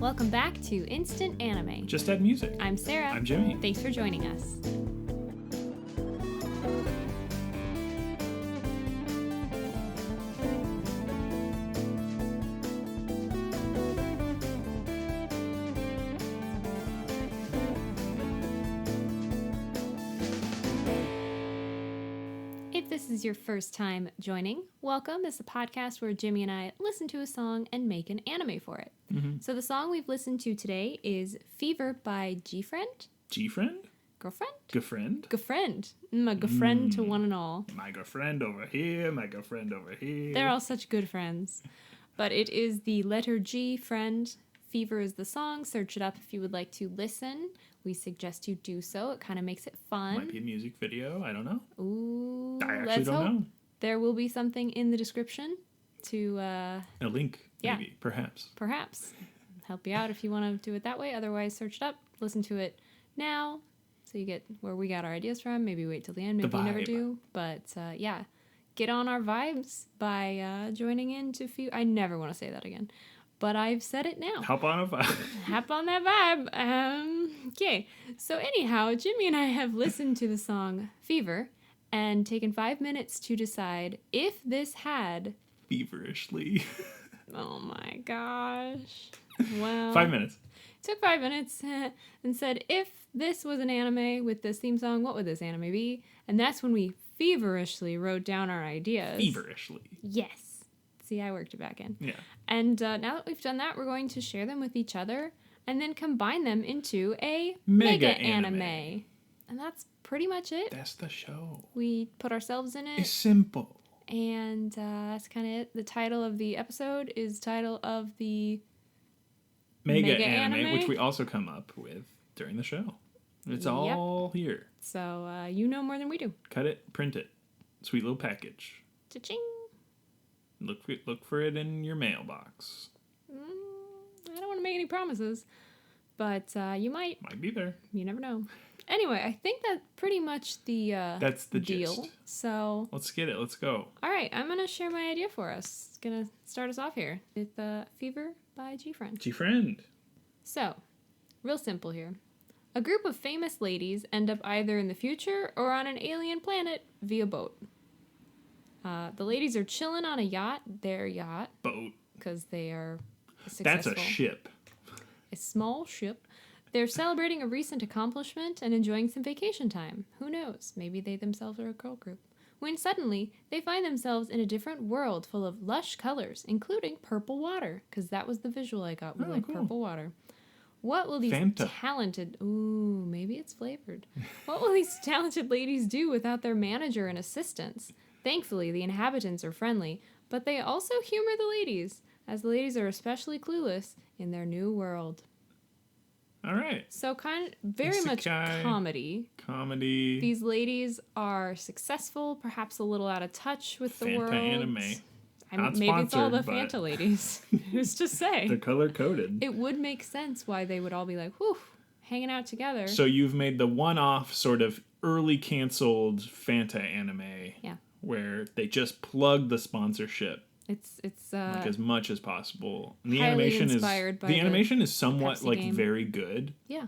Welcome back to Instant Anime. Just Add Music. I'm Sarah. I'm Jimmy. Thanks for joining us. If this is your first time joining, welcome. This is a podcast where Jimmy and I listen to a song and make an anime for it. Mm-hmm. So the song we've listened to today is Fever by G-Friend. G-Friend? Girlfriend? Girlfriend? Girlfriend. My girlfriend to one and all. My girlfriend over here, my girlfriend over here. They're all such good friends. But it is the letter G, friend. Fever is the song. Search it up if you would like to listen. We suggest you do so. It kind of makes it fun. Might be a music video. I don't know. Ooh, I actually let's don't hope. know. There will be something in the description to, A link, Yeah. maybe, perhaps. perhaps help you out if you want to do it that way. Otherwise, search it up. Listen to it now so you get where we got our ideas from. Maybe wait till the end. Maybe The you never vibe. do. But yeah, get on our vibes by joining in to I never want to say that again. But I've said it now. Hop on a vibe. Hop on that vibe. Okay. So anyhow, Jimmy and I have listened to the song Fever and taken 5 minutes to decide if this had... Feverishly. Oh my gosh. Well... 5 minutes. Took 5 minutes and said, if this was an anime with this theme song, what would this anime be? And that's when we feverishly wrote down our ideas. Feverishly. Yes. See, I worked it back in. Yeah. And now that we've done that, we're going to share them with each other and then combine them into a Mega anime. anime. And that's pretty much it. That's the show. We put ourselves in It's it, simple. and that's kind of it. The title of the episode is title of the Mega, Mega anime, anime? which we also come up with during the show. It's Yep. all here. So you know more than we do. Cut it, print it. Sweet little package. Cha-ching. Look for it in your mailbox. I don't want to make any promises, but you might. Might be there. You never know. Anyway, I think that's pretty much the That's the deal. gist. So, Let's get it. Let's go. all right, I'm going to share my idea for us. It's going to start us off here with Fever by G-Friend. G-Friend. So, real simple here. A group of famous ladies end up either in the future or on an alien planet via boat. The ladies are chilling on a yacht, their yacht, Boat. because they are successful. That's a ship. A small ship. They're celebrating a recent accomplishment and enjoying some vacation time. Who knows? Maybe they themselves are a girl group. When suddenly, they find themselves in a different world full of lush colors, including purple water, because that was the visual I got, was Oh, like cool. purple water. What will these Fanta. talented... Ooh, maybe it's flavored. What will these talented ladies do without their manager and assistants? Thankfully, the inhabitants are friendly, but they also humor the ladies, as the ladies are especially clueless in their new world. All right. So very much Isekai. comedy. Comedy. These ladies are successful, perhaps a little out of touch with the Fanta world. anime. Not Maybe it's all the sponsored, but- Fanta ladies. Who's to say? They're color-coded. It would make sense why they would all be like, whew, hanging out together. So you've made the one-off sort of early canceled Fanta anime. Yeah. Where they just plug the sponsorship It's like as much as possible. And the highly animation inspired is by the the animation is somewhat Pepsi like game. very good yeah.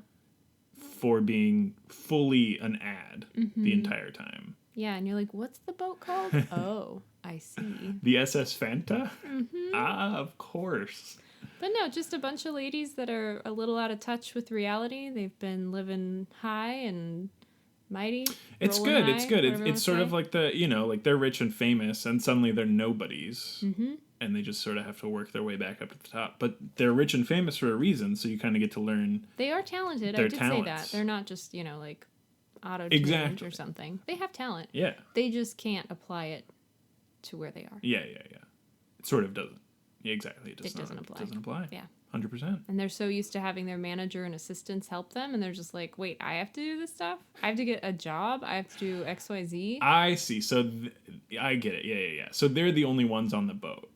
for being fully an ad Mm-hmm. the entire time. Yeah, and you're like, what's the boat called? Oh, I see. The SS Fanta? Mm-hmm. Ah, of course. But no, just a bunch of ladies that are a little out of touch with reality. They've been living high and mighty. It's rolling good. It's high, good. whatever you It's wanna sort of say. like like they're rich and famous, and suddenly they're nobodies, Mm-hmm. and they just sort of have to work their way back up at the top. But they're rich and famous for a reason, so you kind of get to learn. They are talented. I Their did say that. talents. They're not just, like auto-tuned Exactly. or something. They have talent. Yeah, They just can't apply it to where they are. yeah. It sort of doesn't. Yeah, exactly. It It doesn't apply. It doesn't apply. Yeah. 100%. And they're so used to having their manager and assistants help them, and they're just like, wait, I have to do this stuff? I have to get a job? I have to do XYZ? I see. So I get it. Yeah. So they're the only ones on the boat.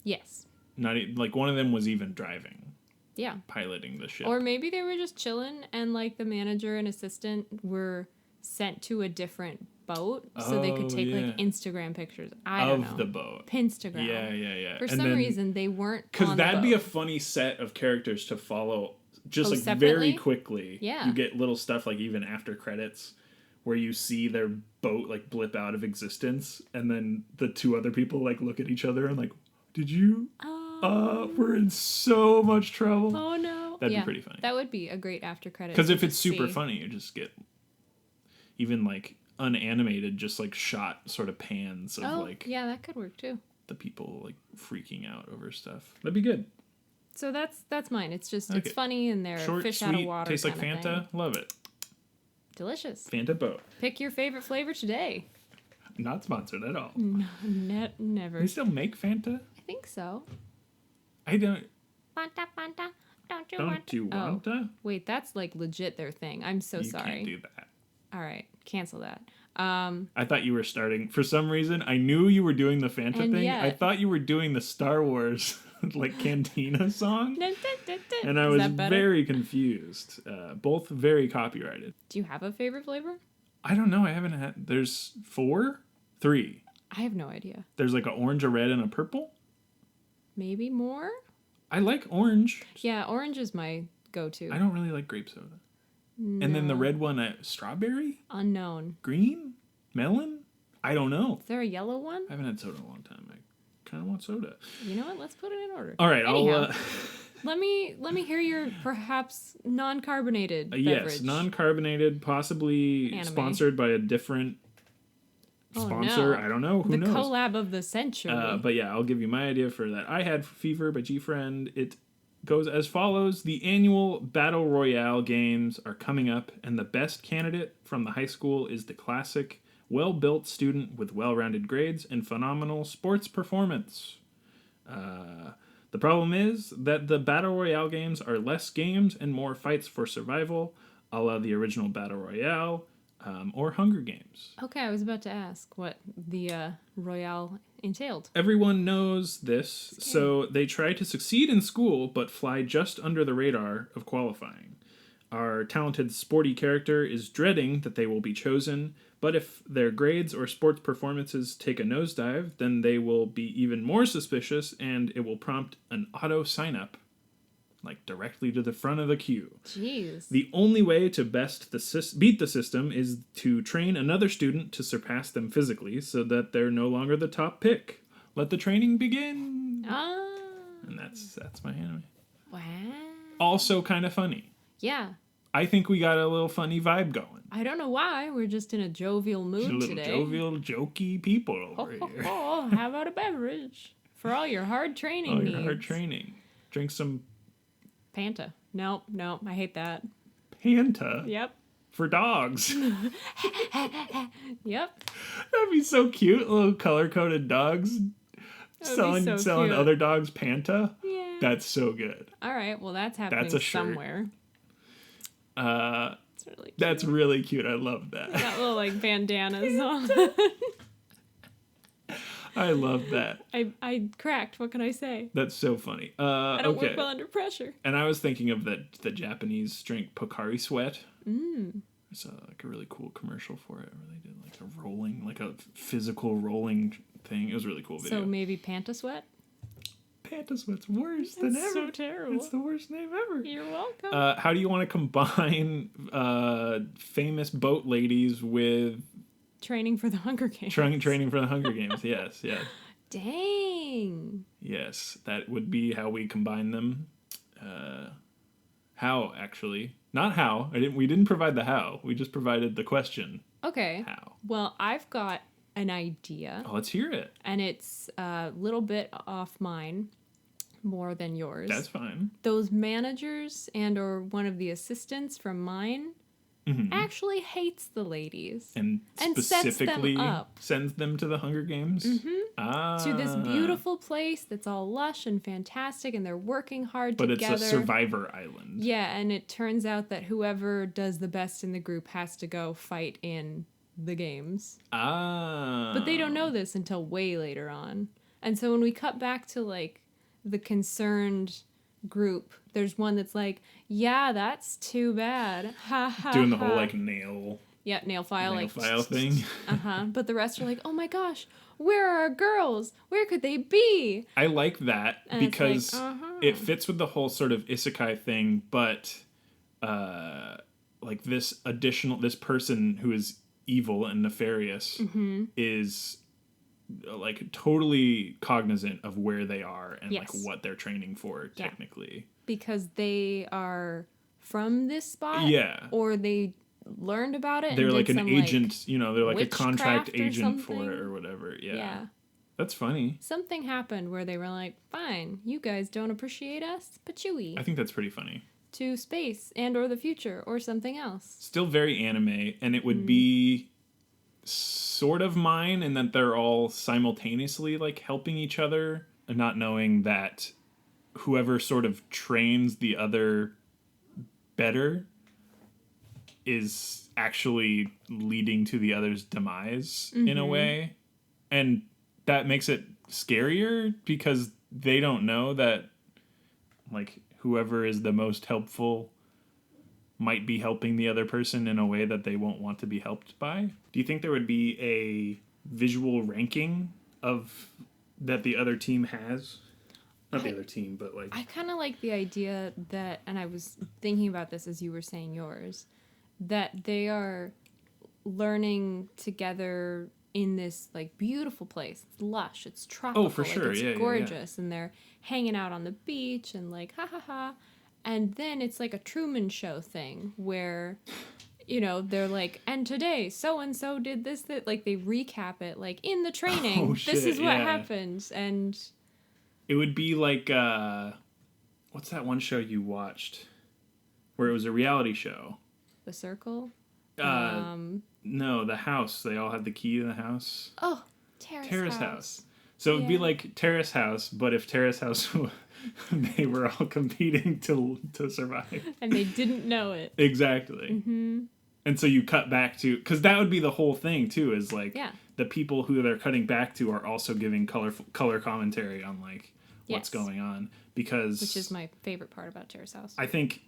Yes. Not like one of them was even driving, Yeah. piloting the ship. Or maybe they were just chilling, and like the manager and assistant were sent to a different boat so they could Oh, take yeah. like Instagram pictures. I don't know. Of the boat. Pinstagram. Yeah. For And some then- reason, they weren't Because on that'd the boat. be a funny set of characters to follow, just Oh, like separately? very quickly. Yeah. You get little stuff like even after credits, where you see their boat like blip out of existence, and then the two other people like look at each other and like, "Did you? We're in so much trouble." Oh no. That'd be pretty funny. That would be a great after credit. Because to if it's just super see. funny, you just get even like unanimated, just like shot sort of pans of Oh, like yeah, that could work too. the people like freaking out over stuff. That'd be good. So that's mine. It's just Okay. it's funny and they're Short, fish sweet, out of water. tastes like kinda Fanta. thing. Love it. Delicious. Fanta boat. Pick your favorite flavor today. Not sponsored at all. No, never. They still make Fanta? I think so. I don't. Fanta, Fanta, don't you Don't want? you want to? Wait, that's like legit their thing. I'm so You sorry. can't do that. All right, cancel that. I thought you were starting. For some reason, I knew you were doing the Fanta And thing. yet- I thought you were doing the Star Wars like Cantina song, and I Is was that better? very confused. Both very copyrighted. Do you have a favorite flavor? I don't know. I haven't had. There's 3. I have no idea. There's like an orange, a red, and a purple. Maybe more? I like orange. Yeah, orange is my go-to. I don't really like grape soda. And then the red one, strawberry, Unknown. green, melon. I don't know. Is there a yellow one? I haven't had soda in a long time. I kind of want soda. You know what? Let's put it in order. All right, Anyhow, I'll. let me hear your perhaps non-carbonated beverage. Yes, non-carbonated, possibly Anime. sponsored by a different Oh, sponsor. no. I don't know. Who the knows? collab of the century. But yeah, I'll give you my idea for that. I Had Fever by G-Friend. It goes as follows. The annual Battle Royale games are coming up, and the best candidate from the high school is the classic, well-built student with well-rounded grades and phenomenal sports performance. The problem is that the Battle Royale games are less games and more fights for survival, a la the original Battle Royale, or Hunger Games. Okay, I was about to ask what the Royale entailed. Everyone knows this, so they try to succeed in school but fly just under the radar of qualifying. Our talented sporty character is dreading that they will be chosen, but if their grades or sports performances take a nosedive, then they will be even more suspicious and it will prompt an auto sign-up, like directly to the front of the queue. Jeez. The only way to beat the system is to train another student to surpass them physically so that they're no longer the top pick. Let the training begin. Ah. And that's my anime. Wow. Also kind of funny. Yeah. I think we got a little funny vibe going. I don't know why. We're just in a jovial mood A little today. jovial, jokey people over here. Oh, how about a beverage? For all your hard training Oh, needs. your hard training. Drink some Panta. Nope, I hate that. Panta Yep. for dogs. Yep. That'd be so cute. Little color-coded dogs That'd be so selling cute. other dogs Panta. Yeah. That's so good. All right, well, that's happening That's a shirt. somewhere. It's really cute. That's really cute. I love that. Got little, like, bandanas on. I love that. I cracked. What can I say? That's so funny. I don't Okay. work well under pressure. And I was thinking of the Japanese drink Pocari Sweat. I saw like a really cool commercial for it where they did like a physical rolling thing. It was a really cool video. So maybe Panta Sweat? Panta Sweat's worse than That's ever. so terrible. It's the worst name ever. You're welcome. How do you want to combine famous boat ladies with Training for the Hunger Games. training for the Hunger Games? Yes. Dang. Yes, that would be how we combine them. How actually? Not how. We didn't provide the how. We just provided the question. Okay. How? Well, I've got an idea, Oh, let's hear it. and it's a little bit off mine, more than yours. That's fine. Those managers and or one of the assistants from mine actually hates the ladies And And sets them specifically up. sends them to the Hunger Games. to this beautiful place that's all lush and fantastic, and they're working hard But together. it's a survivor island. Yeah, and it turns out that whoever does the best in the group has to go fight in the games. But they don't know this until way later on. And so when we cut back to like the concerned group, there's one that's like, yeah, that's too bad. Ha ha. Doing the whole ha." like nail Yeah, nail file, nail like file thing. But the rest are like, oh my gosh, where are our girls? Where could they be? I like that And because it's like, it fits with the whole sort of isekai thing, but like this person who is evil and nefarious is like totally cognizant of where they are and like Yes. what they're training for technically. Because they are from this spot, Yeah. or they learned about it. They're and like did an some, agent, you know, they're like a contract witchcraft or agent for something. it or whatever. Yeah. Yeah. That's funny. Something happened where they were like, fine, you guys don't appreciate us, patooey. I think that's pretty funny. To space and or the future or something else. Still very anime, and it would be sort of mine in that they're all simultaneously like helping each other and not knowing that whoever sort of trains the other better is actually leading to the other's demise in a way. And that makes it scarier because they don't know that like whoever is the most helpful might be helping the other person in a way that they won't want to be helped by. Do you think there would be a visual ranking of that the other team has? Not the other team, but like... I kind of like the idea that, and I was thinking about this as you were saying yours, that they are learning together in this like beautiful place. It's lush, it's tropical, Oh, for sure. it's Yeah, gorgeous, and they're hanging out on the beach and like ha ha ha. And then it's like a Truman Show thing where, you know, they're like, and today so and so did this, that like they recap it like in the training. Oh, this shit, is what yeah. happened, and It would be like, what's that one show you watched where it was a reality show? The Circle. No, The House. They all had the key to the house. Oh, Terrace House. So it'd be Yeah. like Terrace House, but if Terrace House, they were all competing to survive. And they didn't know it. Exactly. And so you cut back to, because that would be the whole thing too, is like Yeah. the people who they're cutting back to are also giving color commentary on like what's Yes. going on, because Which is my favorite part about Terrace House. I think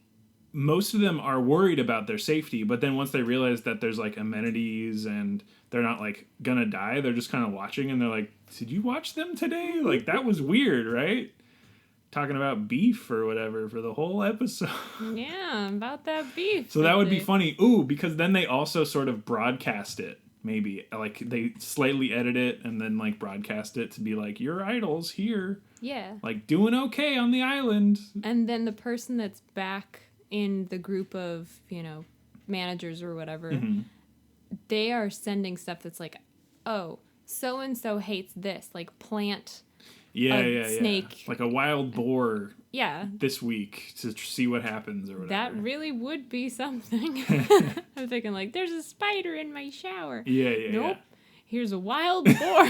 most of them are worried about their safety, but then once they realize that there's like amenities and they're not like gonna die, they're just kind of watching and they're like, did you watch them today? Like that was weird, right? Talking about beef or whatever for the whole episode. Yeah, about that beef. So that would be funny. Ooh, because then they also sort of broadcast it. Maybe like they slightly edit it and then like broadcast it to be like, your idol's here, Yeah. like doing okay on the island. And then the person that's back in the group of, you know, managers or whatever, they are sending stuff that's like, oh, so and so hates this, like plant. Yeah. snake. Like a wild boar Yeah, this week to see what happens or whatever. that really would be something. I'm thinking like, there's a spider in my shower. Yeah. Nope. Here's a wild boar.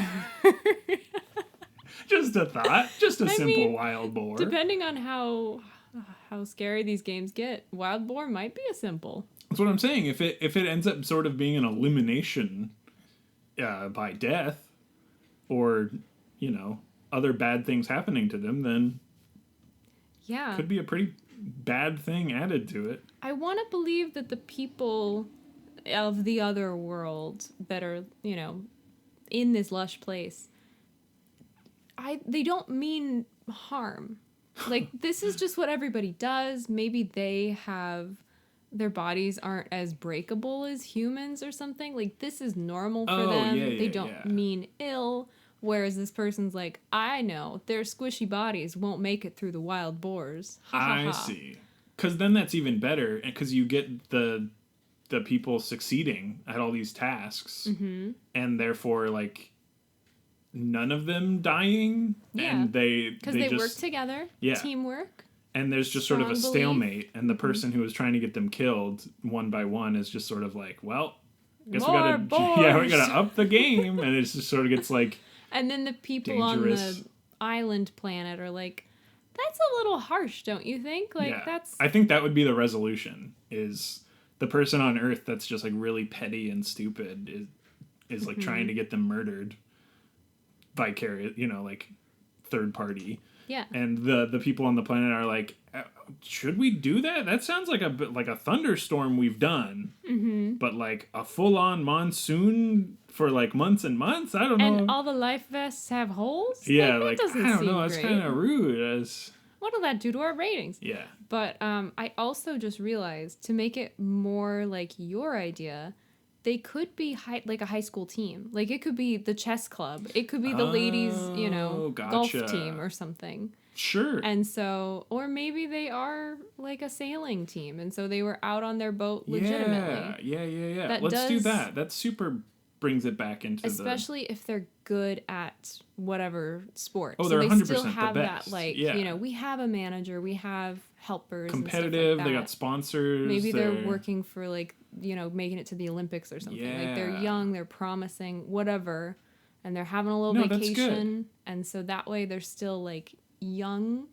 Just a thought. Just a simple mean, wild boar. Depending on how scary these games get, wild boar might be a simple. That's what I'm saying. If it ends up sort of being an elimination by death, or you know other bad things happening to them, then Yeah. could be a pretty bad thing added to it. I want to believe that the people of the other world that are, you know, in this lush place, they don't mean harm. Like, this is just what everybody does. Maybe their bodies aren't as breakable as humans or something. Like, this is normal for Oh, them. yeah, They don't yeah. mean ill. Whereas this person's like, I know their squishy bodies won't make it through the wild boars. Ha, ha, I ha. see. Because then that's even better, because you get the people succeeding at all these tasks, and therefore like none of them dying, Yeah. and they Because they just work together. Yeah. Teamwork. and there's just sort of a Strong belief. stalemate, and the person who was trying to get them killed one by one is just sort of like, well, guess we More gotta boars. yeah, we gotta up the game, and it just sort of gets like, And then the people dangerous. on the island planet are like, that's a little harsh, don't you think? Like, yeah. that's... I think that would be the resolution, is the person on Earth that's just like really petty and stupid is like trying to get them murdered vicarious, you know, like third party. Yeah. And the people on the planet are like, should we do that? That sounds like a bit like a thunderstorm we've done, but like a full on monsoon for like months and months. I don't know. And all the life vests have holes? Yeah, that like doesn't I don't seem know. It's great. kind of rude. As What'll that do to our ratings? yeah, But I also just realized to make it more like your idea, they could be like a high school team. Like it could be the chess club. It could be the ladies, golf gotcha. team or something. sure. And so, or maybe they are like a sailing team, and so they were out on their boat legitimately. Yeah. That Let's do does- that. That super brings it back into Especially if they're good at whatever sport. Oh, so they're they 100% still the have best. that, like, Yeah. We have a manager, we have helpers. competitive. And stuff They like got that. sponsors. Maybe they're working for, like, making it to the Olympics or something. Like, they're Yeah. young, they're promising, whatever, and they're having a little No, that's good. vacation. And so that way they're still, like, young.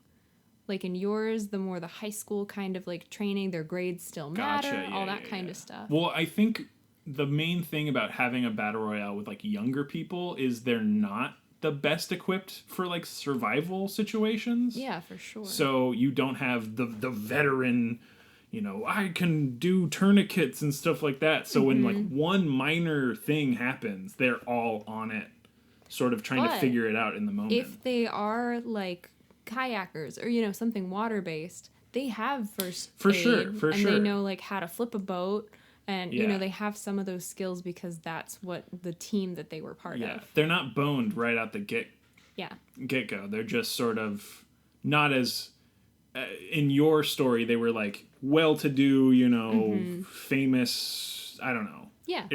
Like in yours, the more the high school kind of, like, training, their grades still matter, Gotcha. Yeah, all that yeah, kind yeah. of stuff. Well, I think the main thing about having a battle royale with like younger people is they're not the best equipped for like survival situations. Yeah, for sure. So you don't have the veteran, I can do tourniquets and stuff like that. So when like one minor thing happens, they're all on it, sort of trying to But figure it out in the moment. If they are, like, kayakers or, something water-based, they have first For aid, sure, and for they sure. know, like, how to flip a boat. And, Yeah. they have some of those skills because that's what the team that they were part yeah, of. they're not boned right out the Yeah. get go. They're just sort of not as in your story. They were like well-to-do, famous. I don't know. Yeah.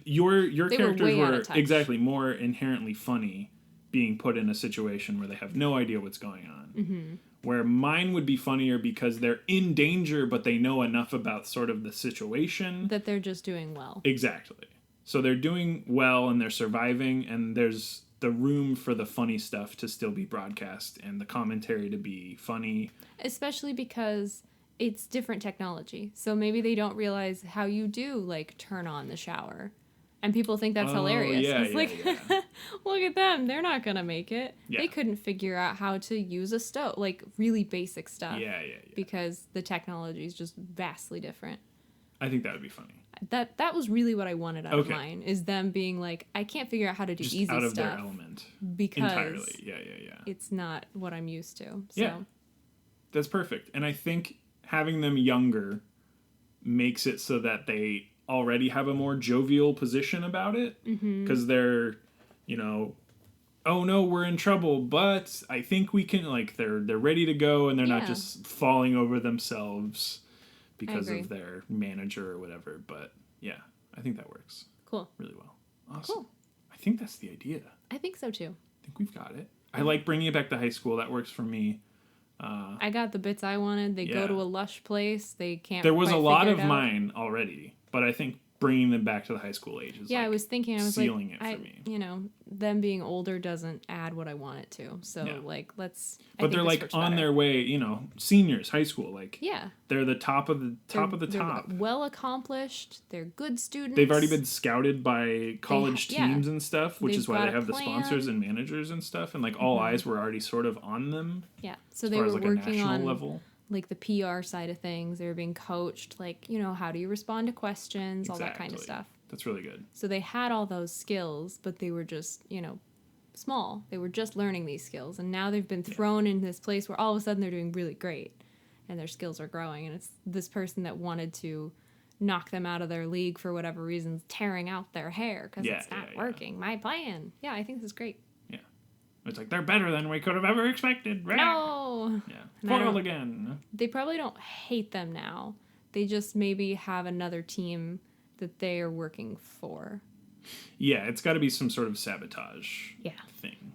Your They were characters way out were of touch. exactly more inherently funny, being put in a situation where they have no idea what's going on. Mm-hmm. Where mine would be funnier because they're in danger, but they know enough about sort of the situation. That they're just doing well. Exactly. So they're doing well and they're surviving, and there's the room for the funny stuff to still be broadcast and the commentary to be funny. Especially because it's different technology. So maybe they don't realize how you do, like, turn on the shower. And people think that's hilarious. Yeah, It's like, look at them. They're not going to make it. Yeah. They couldn't figure out how to use a stove. Like, really basic stuff. Yeah. Because the technology is just vastly different. I think that would be funny. That was really what I wanted out of Okay. mine, is them being like, I can't figure out how to do Just easy out of their stuff element. because Entirely. Yeah. it's not what I'm used to. So Yeah. That's perfect. And I think having them younger makes it so that they already have a more jovial position about it. Because they're, oh no, we're in trouble, but I think we can, like, they're ready to go and they're not Yeah. just falling over themselves because agree. of their manager or whatever. But yeah, I think that works cool. really well. Awesome. Cool. I think that's the idea. I think so too. I think we've got it. I like bringing it back to high school. That works for me. I got the bits I wanted. They go Yeah. to a lush place. They can't. There was a quite lot figure of it out. mine already, but I think bringing them back to the high school age is Yeah, like, I was thinking. I was sealing like, it for me. them being older doesn't add what I want it to. So Yeah. like, let's. I but think they're this like works on better. their way, seniors, high school, like Yeah. they're the top of the top of the They're top. well accomplished. They're good students. They've already been scouted by college yeah. teams and stuff, which They've is why got they a have the plan. sponsors and managers and stuff, and like all eyes were already sort of on them Yeah. So as they far were as like a working national on level. like the PR side of things. They were being coached, like, how do you respond to questions, all that kind of Exactly. stuff. That's really good. So they had all those skills, but they were just, small. They were just learning these skills. And now they've been thrown in this place where all of a sudden they're doing really great and their skills are growing. And it's this person that wanted to knock them out of their league for whatever reasons, tearing out their hair because it's not working. My plan. Yeah, I think this is great. Yeah. It's like they're better than we could have ever expected. Rah! No! Yeah. And I Foiled don't- again. They probably don't hate them now. They just maybe have another team that they are working for. Yeah, it's got to be some sort of sabotage Yeah. thing.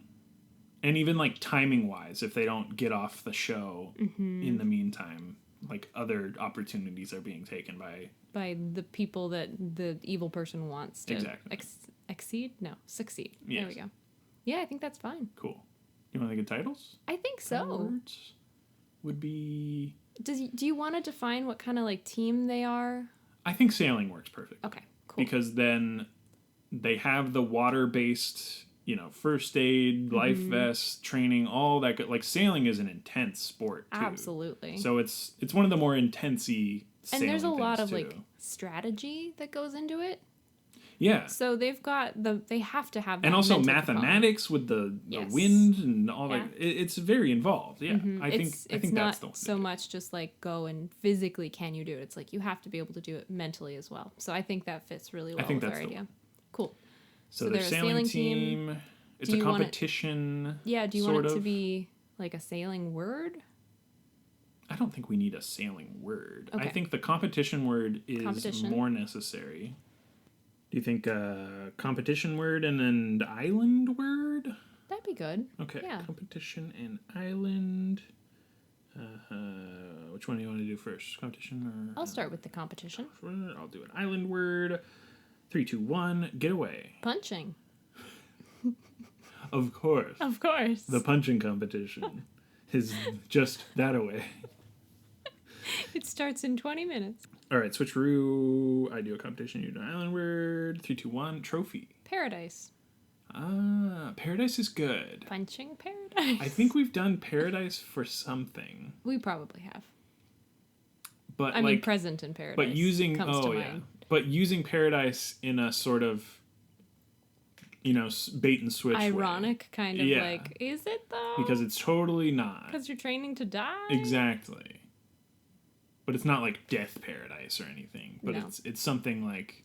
And even like timing wise, if they don't get off the show in the meantime, like other opportunities are being taken by. By the people that the evil person wants to Exactly. exceed? No, succeed. There Yes. we go. Yeah, I think that's fine. Cool. You want to think of titles? I think so. Words would be. Do you want to define what kind of like team they are? I think sailing works perfect. Okay, cool. Because then they have the water based first aid, life Mm-hmm. vests, training, all that. Like sailing is an intense sport too. Absolutely. So it's one of the more intensey And sailing there's a lot things, of too. like strategy that goes into it. Yeah. So they have to have that And also mental component. mathematics with the Yes. wind and all Yeah. that. It's very involved. Yeah. I think It's that's not the one. so much just like go and physically can you do it. It's like you have to be able to do it mentally as well. So I think that fits really well think with that's our the idea. Cool. So they're there's a sailing sailing team. It's Do a you want it- competition. Yeah, do you sort want it to of. be like a sailing word? I don't think we need a sailing word. I Okay. think the competition word is Competition. more necessary. Do you think competition word and an island word? That'd be good. Okay. Yeah. Competition and island. Which one do you want to do first? Competition or? I'll start with the competition. I'll do an island word. 3, 2, 1. Get away. Punching. Of course. Of course. The punching competition is just that away. It starts in 20 minutes. All right, switcheroo. I do a competition. You do an island word. 3, 2, 1. Trophy. Paradise. Paradise is good. Punching paradise. I think we've done paradise for something, we probably have. but I mean, like, present in paradise. but using comes to yeah, mind. but using paradise in a sort of, bait and switch way. Ironic, kind of Yeah. like, is it though? Because it's totally not Because you're training to die. exactly. But it's not like death paradise or anything. But No. it's something like,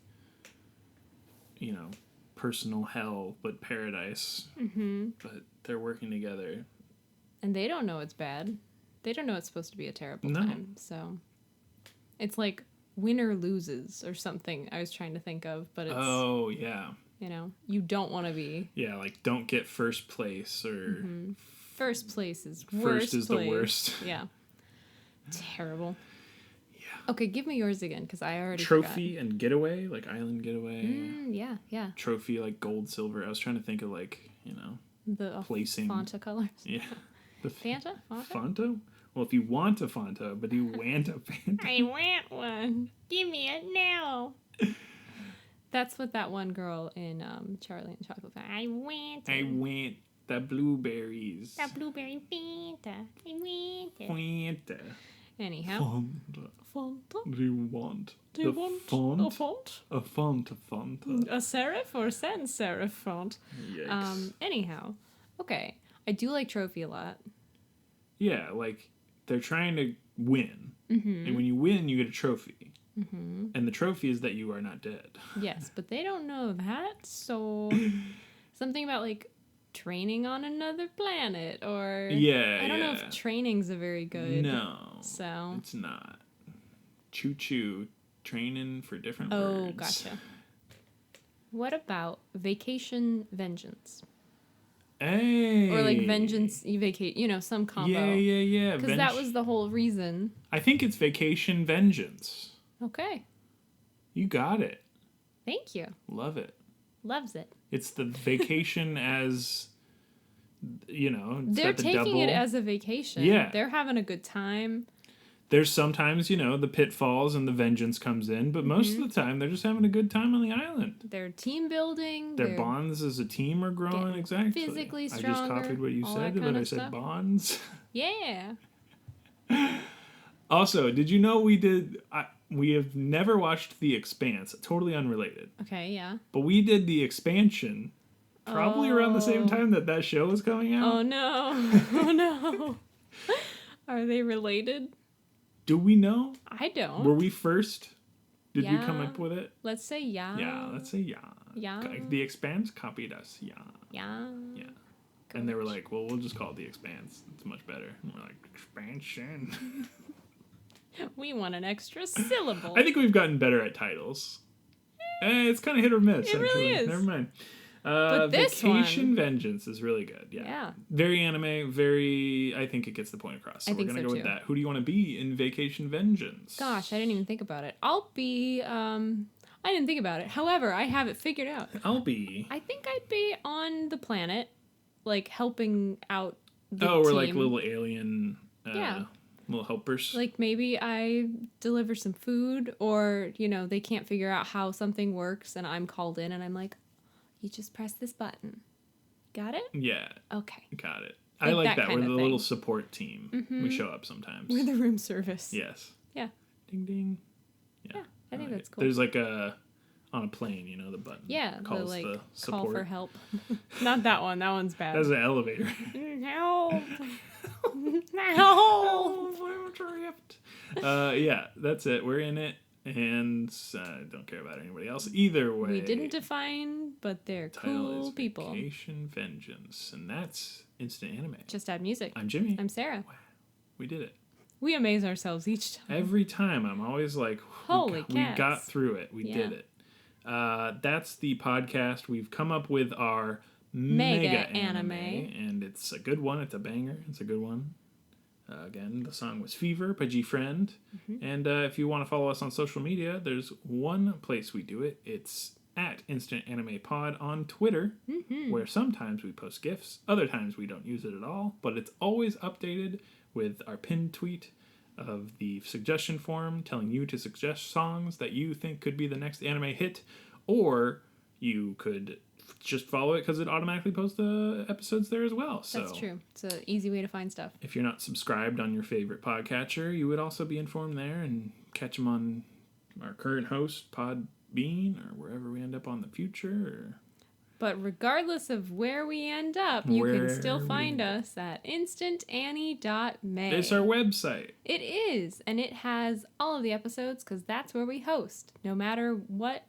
personal hell, but paradise. Mm-hmm. But they're working together. And they don't know it's bad. They don't know it's supposed to be a terrible No. time. So it's like winner loses or something I was trying to think of, but it's, Oh yeah, you don't want to be. yeah. Like don't get first place or First place is worst first is place. the worst. Yeah. Terrible. Yeah. Okay, give me yours again, because I already Trophy and getaway, like island getaway. forgot. Yeah. Trophy, like gold, silver. I was trying to think of like The placing. Fanta colors. Yeah. The Fanta? Fanta? Fanta? Well, if you want a Fanta, but you want a Fanta. I want one. Give me it now. That's what that one girl in Charlie and the Chocolate Factory. I want I it. want the blueberries. That blueberry Fanta. I want it. Fanta. Anyhow. Fanta. Fanta? Do you want Do you the want font? a font? A Fanta. A serif or sans serif font? Yikes. Anyhow. Okay. I do like Trophy a lot. Yeah, like they're trying to win. Mm-hmm. And when you win, you get a trophy. Mm-hmm. And the trophy is that you are not dead. Yes, but they don't know that, so something about like training on another planet or Yeah, I don't know yeah. if training's a very good. No, So it's not. Choo choo, training for different oh, words. gotcha. What about vacation vengeance Hey. or like vengeance vacate? Some combo. Yeah. Because that was the whole reason. I think it's vacation vengeance. Okay, You got it. thank you. Love it. Loves it. It's the vacation as, it's They're got the taking double. it as a vacation. Yeah. They're having a good time. There's sometimes, the pitfalls and the vengeance comes in, but most Mm-hmm. of the time they're just having a good time on the island. They're team building. Their they're bonds as a team are growing, getting exactly. physically I just stronger, copied what you all said, that but kind I of said stuff. bonds. Yeah. Also, did you know we have never watched The Expanse, totally unrelated, Okay, yeah. but we did the expansion probably around the same Oh. time that show was coming out. Oh no. Oh no. Are they related? Do we know? I don't. Were we first? Did we come Yeah. up with it? Let's say yeah. Yeah, let's say yeah. Yeah. The Expanse copied us, yeah. Yeah. Yeah. And they were like, well, we'll just call it The Expanse. It's much better. And we're like, expansion. We want an extra syllable. I think we've gotten better at titles. It's kind of hit or miss, It really actually. is. Never mind. But this Vacation one- Vengeance is really good. Yeah. Yeah. Very anime, I think it gets the point across. So I we're think going to so go with too. that. Who do you want to be in Vacation Vengeance? Gosh, I didn't even think about it. I'll be I didn't think about it. However, I have it figured out. I'll be. I think I'd be on the planet, like helping out the Oh, we're team. like little alien Yeah. little helpers. Like maybe I deliver some food or, they can't figure out how something works and I'm called in and I'm like, you just press this button Got it? Yeah, Okay. got it. Like I like that that. kind We're of the thing. little support team. We show up sometimes. We're the room service. Yes. Yeah. Ding ding. Yeah, I think like that's it. cool. There's like a on a plane, the button. Yeah, calls the like the call support. for help. Not that one. That one's bad. That's an elevator. Help! Help! Oh, I'm trapped. Yeah, that's it. We're in it, and I don't care about anybody else. Either way, We didn't define, but they're title cool is people. Vacation Vengeance, and that's Instant Anime. Just add music. I'm Jimmy. I'm Sarah. We did it. We amaze ourselves each time. Every time, I'm always like, Holy we cats. got through it. We did it. That's the podcast. We've come up with our mega anime, and it's a good one. It's a banger. It's a good one. Again, the song was Fever by G Friend. And if you want to follow us on social media, there's one place we do it. It's at Instant Anime Pod on Twitter, where sometimes we post GIFs, other times we don't use it at all, but it's always updated with our pinned tweet of the suggestion form telling you to suggest songs that you think could be the next anime hit, or you could just follow it because it automatically posts the episodes there as well. So That's true. It's an easy way to find stuff. if you're not subscribed on your favorite podcatcher, you would also be informed there and catch them on our current host, Podbean, or wherever we end up on the future. But regardless of where we end up, you can still find us at instantannie.me. It's our website. It is, and it has all of the episodes because that's where we host, no matter what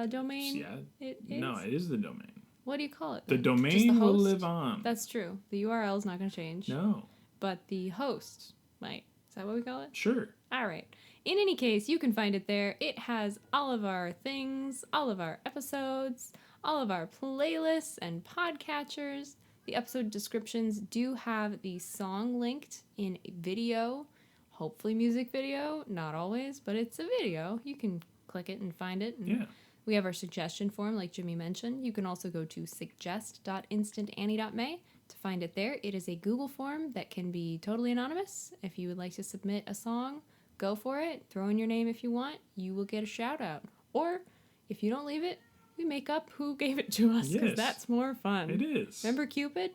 domain Yeah. it is. No, it is the domain. What do you call it? The then? Just domain will host? live on. That's true. The URL is not going to change. No. But the host might. Is that what we call it? Sure. All right. In any case, you can find it there. It has all of our things, all of our episodes, all of our playlists and podcatchers. The episode descriptions do have the song linked in a video, hopefully music video, not always, but it's a video. You can click it and find it. And Yeah. we have our suggestion form, like Jimmy mentioned. You can also go to suggest.instantannie.me to find it there. It is a Google form that can be totally anonymous. If you would like to submit a song, go for it. Throw in your name if you want. You will get a shout out. Or if you don't leave it, we make up who gave it to us because Yes. that's more fun. It is. Remember Cupid?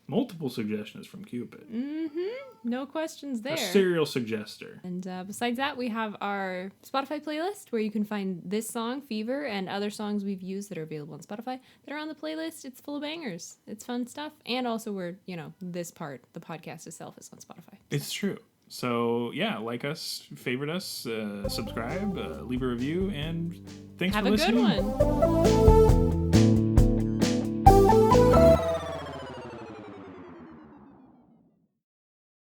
Multiple suggestions from Cupid. No questions there. A serial suggester. And besides that, we have our Spotify playlist where you can find this song, Fever, and other songs we've used that are available on Spotify that are on the playlist. It's full of bangers. It's fun stuff. And also we're, this part, the podcast itself is on Spotify. It's true. So, yeah, like us, favorite us, subscribe, leave a review, and thanks Have for a good listening. one.